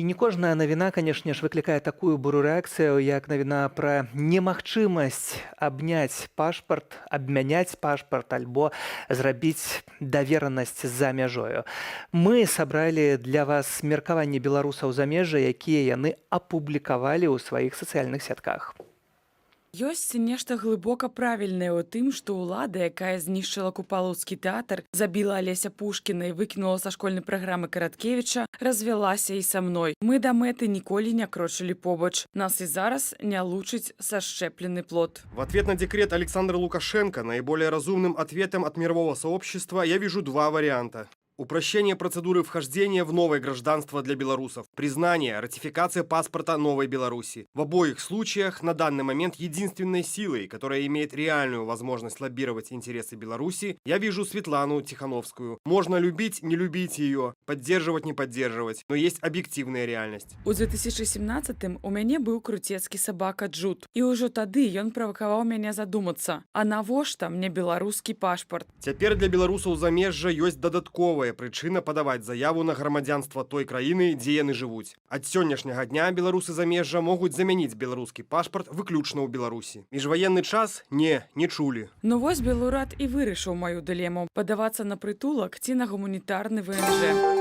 І не кожная навіна, канешне ж, выклікае такую буру рэакцыю, як навіна пра немагчымасць абняць пашпарт, абмяняць пашпарт альбо зрабіць даверанасць за мяжою. Мы сабралі для вас меркаванні беларусаў замежжа, якія яны апублікавалі ў сваіх сацыяльных сетках. Ёсць нешта глыбока правільнае ў тым, што ўлада, якая знішчыла купалаўскі тэатр, забіла Алеся Пушкіна і выкінула са школьнай праграмы Караткевіча, развялася і са мной. Мы да мэты ніколі не крочылі побач. Нас і зараз не лучыць сашчэплены плод. В ответ на декрет Александра Лукашенко, наиболее разумным ответом от мирового сообщества, я вижу два варианта. Упрощение процедуры вхождения в новое гражданство для белорусов. Признание, ратификация паспорта Новой Беларуси. В обоих случаях на данный момент единственной силой, которая имеет реальную возможность лоббировать интересы Беларуси, я вижу Светлану Тихановскую. Можно любить, не любить ее, поддерживать, не поддерживать, но есть объективная реальность. У 2017-м у мяне быў круцецкі сабака Джуд. І ўжо тады ён правакаваў мяне задумацца, а навошта мне беларускі пашпарт? Цяпер для беларусаў замежжа ёсць дадатковая прычына падаваць заяву на грамадзянства той краіны, дзе яны жывуць. Ад сённяшняга дня беларусы замежжа могуць замяніць беларускі пашпарт выключна ў Беларусі. Міжваенны час не чулі. Ну вось белурад і вырашыў маю дылему – падавацца на прытулак ці на гуманітарны ВНЖ.